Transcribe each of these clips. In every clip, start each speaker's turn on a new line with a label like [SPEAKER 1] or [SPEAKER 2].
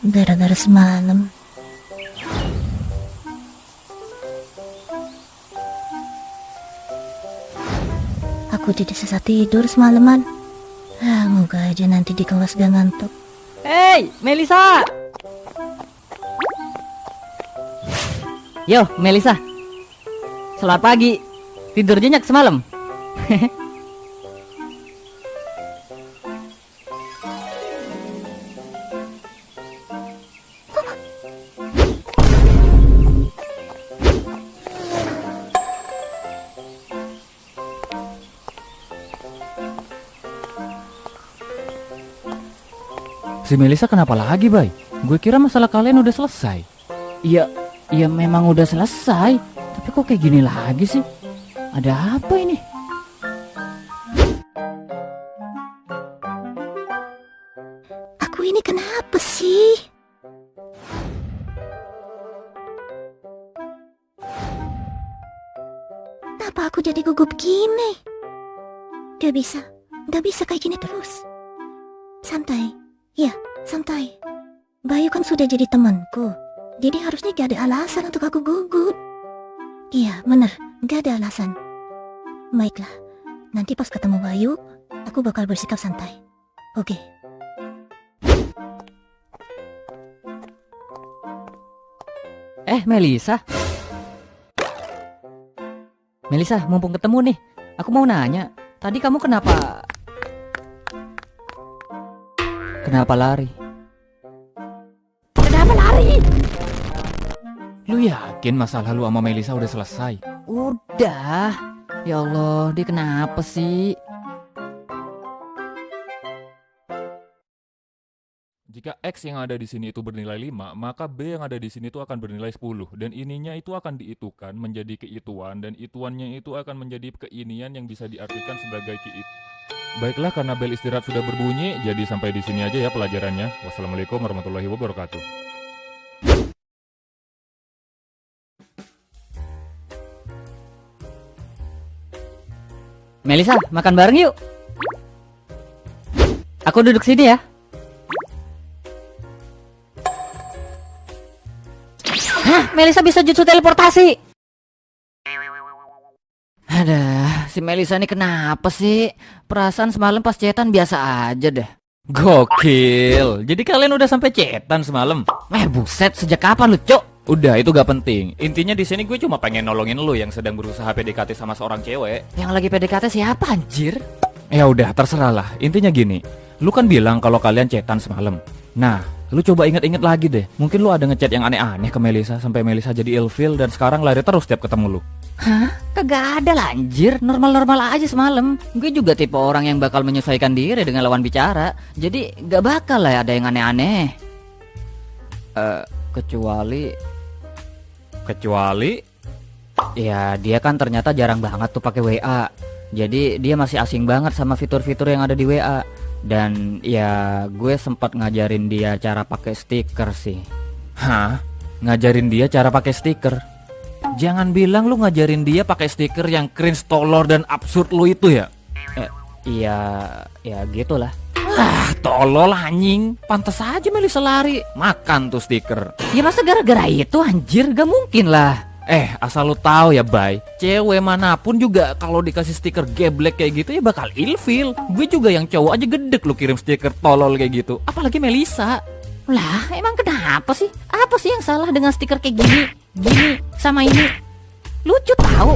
[SPEAKER 1] Gara-gara semalam. Aku tidak bisa tidur semalaman. Moga aja nanti di kelas gak ngantuk.
[SPEAKER 2] Hey, Melisa! Yo, Melisa. Selamat pagi. Tidur nyenyak semalam?
[SPEAKER 3] Si Melisa kenapa lagi, Bay? Gue kira masalah kalian udah selesai.
[SPEAKER 2] Iya memang udah selesai. Tapi kok kayak gini lagi sih? Ada apa ini?
[SPEAKER 1] Aku ini kenapa sih? Kenapa aku jadi gugup gini? Gak bisa kayak gini terus. Santai. Ya, santai. Bayu kan sudah jadi temanku. Jadi harusnya gak ada alasan untuk aku gugup. Iya, bener. Gak ada alasan. Baiklah. Nanti pas ketemu Bayu, aku bakal bersikap santai. Oke.
[SPEAKER 2] Melisa. Melisa, mumpung ketemu nih. Aku mau nanya. Tadi kamu kenapa lari?
[SPEAKER 1] Kenapa lari?
[SPEAKER 3] Lu yakin masalah lu sama Melisa udah selesai?
[SPEAKER 2] Udah. Ya Allah, dia kenapa sih?
[SPEAKER 4] Jika X yang ada di sini itu bernilai 5, maka B yang ada di sini itu akan bernilai 10. Dan ininya itu akan diitukan menjadi keituan, dan ituannya itu akan menjadi keinian yang bisa diartikan sebagai keitu. Baiklah, karena bel istirahat sudah berbunyi, jadi sampai di sini aja ya pelajarannya. Wassalamualaikum warahmatullahi wabarakatuh.
[SPEAKER 2] Melisa, makan bareng yuk. Aku duduk sini ya. Hah, Melisa bisa jutsu teleportasi. Ada, si Melisa ini kenapa sih? Perasaan semalam pas chatan biasa aja deh.
[SPEAKER 3] Gokil. Jadi kalian udah sampai chatan semalam?
[SPEAKER 2] Buset, sejak kapan lu, Cok?
[SPEAKER 3] Udah, itu gak penting. Intinya di sini gue cuma pengen nolongin lu yang sedang berusaha PDKT sama seorang cewek.
[SPEAKER 2] Yang lagi PDKT siapa anjir?
[SPEAKER 3] Ya udah, terserah lah. Intinya gini. Lu kan bilang kalau kalian chatan semalam. Nah, lu coba inget-inget lagi deh. Mungkin lu ada ngechat yang aneh-aneh ke Melisa sampai Melisa jadi ilfil dan sekarang lari terus tiap ketemu lu.
[SPEAKER 2] Hah? Kagak ada lah anjir. Normal-normal aja semalam. Gue juga tipe orang yang bakal menyesuaikan diri dengan lawan bicara. Jadi gak bakal lah ada yang aneh-aneh. Kecuali ya dia kan ternyata jarang banget tuh pakai WA. Jadi dia masih asing banget sama fitur-fitur yang ada di WA. Dan ya gue sempat ngajarin dia cara pakai stiker sih.
[SPEAKER 3] Hah? Ngajarin dia cara pakai stiker? Jangan bilang lu ngajarin dia pakai stiker yang cringe, tolol dan absurd lu itu ya?
[SPEAKER 2] Ya gitulah.
[SPEAKER 3] Tolol anjing. Pantas aja Melisa lari. Makan tuh stiker.
[SPEAKER 2] Ya masa gara-gara itu anjir? Gak mungkin lah.
[SPEAKER 3] Asal lu tahu ya, Bay. Cewek manapun juga kalau dikasih stiker geblek kayak gitu ya bakal ilfil. Gue juga yang cowok aja gedek lu kirim stiker tolol kayak gitu. Apalagi Melisa.
[SPEAKER 2] Lah, emang kenapa sih? Apa sih yang salah dengan stiker kayak gini sama ini? Lucu tahu.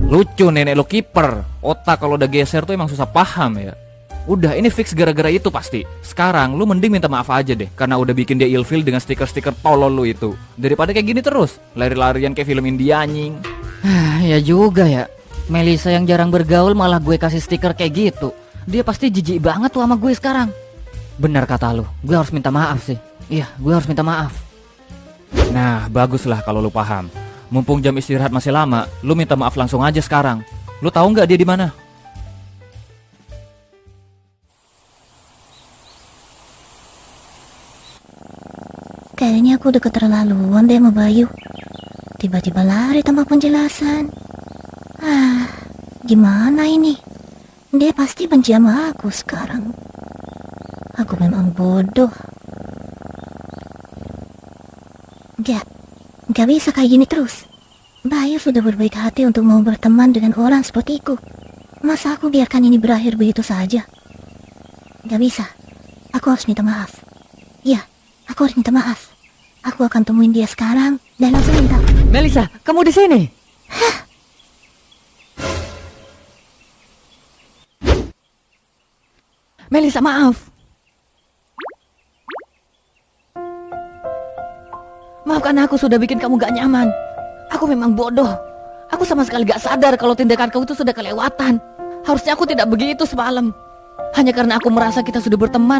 [SPEAKER 3] Lucu, nenek lu kiper. Otak kalau udah geser tuh emang susah paham ya. Udah, ini fix gara-gara itu pasti. Sekarang lu mending minta maaf aja deh karena udah bikin dia ilfil dengan stiker-stiker tolol lu itu. Daripada kayak gini terus, lari-larian kayak film India anjing.
[SPEAKER 2] Ya juga ya. Melisa yang jarang bergaul malah gue kasih stiker kayak gitu. Dia pasti jijik banget tuh sama gue sekarang. Benar kata lu, gue harus minta maaf sih. Iya, gue harus minta maaf.
[SPEAKER 3] Nah, baguslah kalau lu paham. Mumpung jam istirahat masih lama, lu minta maaf langsung aja sekarang. Lu tahu nggak dia di mana?
[SPEAKER 1] Kayaknya aku udah keterlaluan deh sama Bayu. Tiba-tiba lari tanpa penjelasan. Gimana ini? Dia pasti benci sama aku sekarang. Aku memang bodoh. Gak bisa kayak gini terus. Bayu sudah berbaik hati untuk mau berteman dengan orang sepertiku. Masa aku biarkan ini berakhir begitu saja? Gak bisa. Aku harus minta maaf. Ya, aku harus minta maaf. Aku akan temuin dia sekarang dan langsung minta.
[SPEAKER 2] Melisa, kamu di sini? Melisa, maaf. Maafkan aku sudah bikin kamu gak nyaman. Aku memang bodoh. Aku sama sekali gak sadar kalau tindakanku itu sudah kelewatan. Harusnya aku tidak begitu semalam. Hanya karena aku merasa kita sudah berteman,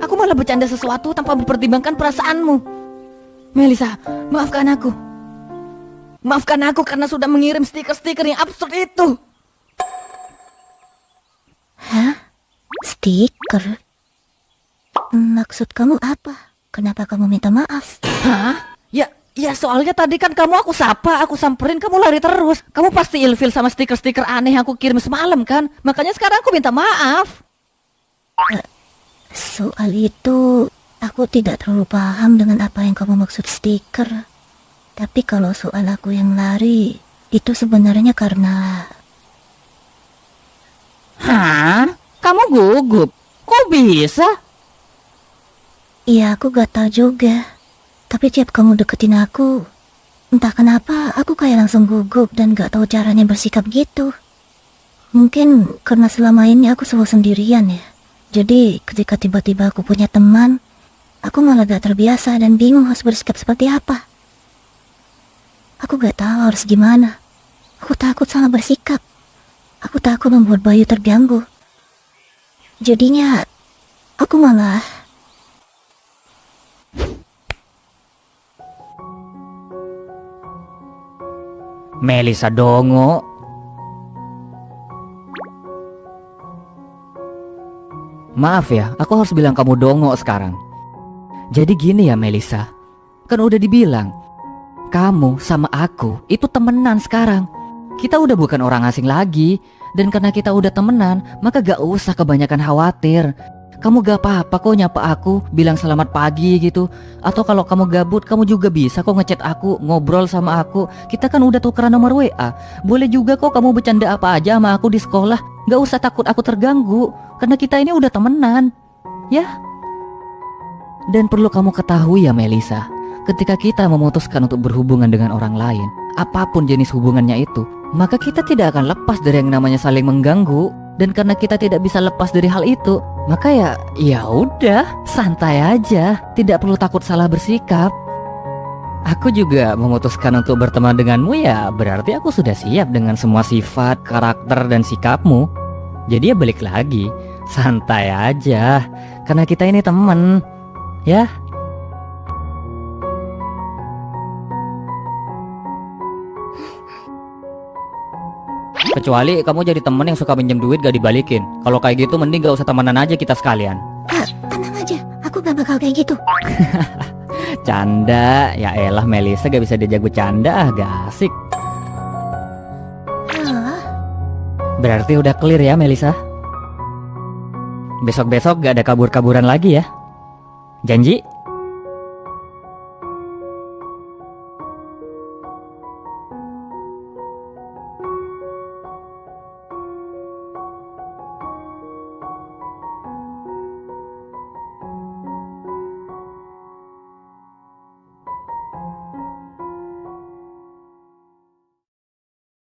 [SPEAKER 2] aku malah bercanda sesuatu tanpa mempertimbangkan perasaanmu. Melisa, maafkan aku. Maafkan aku karena sudah mengirim stiker-stiker yang absurd itu.
[SPEAKER 1] Hah? Stiker? Maksud kamu apa? Kenapa kamu minta maaf?
[SPEAKER 2] Hah? Ya soalnya tadi kan kamu aku sapa, aku samperin, kamu lari terus. Kamu pasti ilfil sama stiker-stiker aneh yang aku kirim semalam kan? Makanya sekarang aku minta maaf.
[SPEAKER 1] Soal itu, aku tidak terlalu paham dengan apa yang kamu maksud stiker. Tapi kalau soal aku yang lari, itu sebenarnya karena...
[SPEAKER 2] Hah? Kamu gugup? Kok bisa?
[SPEAKER 1] Iya, aku gak tahu juga. Tapi tiap kamu deketin aku, entah kenapa aku kayak langsung gugup dan gak tahu caranya bersikap gitu. Mungkin karena selama ini aku selalu sendirian ya. Jadi ketika tiba-tiba aku punya teman, aku malah gak terbiasa dan bingung harus bersikap seperti apa. Aku gak tahu harus gimana. Aku takut salah bersikap. Aku takut membuat Bayu terganggu. Jadinya, aku malah...
[SPEAKER 2] Melisa Dongo. Maaf ya, aku harus bilang kamu Dongo sekarang. Jadi gini ya Melisa, kan udah dibilang, kamu sama aku itu temenan sekarang. Kita udah bukan orang asing lagi. Dan karena kita udah temenan, maka gak usah kebanyakan khawatir. Kamu gak apa-apa kok nyapa aku, bilang selamat pagi gitu. Atau kalau kamu gabut, kamu juga bisa kok ngechat aku, ngobrol sama aku. Kita kan udah tukeran nomor WA. Boleh juga kok kamu bercanda apa aja sama aku di sekolah. Gak usah takut aku terganggu, karena kita ini udah temenan. Ya. Dan perlu kamu ketahui ya Melisa, ketika kita memutuskan untuk berhubungan dengan orang lain, apapun jenis hubungannya itu, maka kita tidak akan lepas dari yang namanya saling mengganggu. Dan karena kita tidak bisa lepas dari hal itu, maka ya udah, santai aja, tidak perlu takut salah bersikap. Aku juga memutuskan untuk berteman denganmu ya, berarti aku sudah siap dengan semua sifat, karakter, dan sikapmu. Jadi ya balik lagi, santai aja, karena kita ini temen, ya. Kecuali kamu jadi temen yang suka minjem duit gak dibalikin. Kalau kayak gitu mending gak usah temenan aja kita sekalian.
[SPEAKER 1] Tenang aja, aku gak bakal kayak gitu.
[SPEAKER 2] Canda, ya elah Melisa gak bisa diajak bercanda, gak asik. Berarti udah clear ya Melisa. Besok-besok gak ada kabur-kaburan lagi ya. Janji?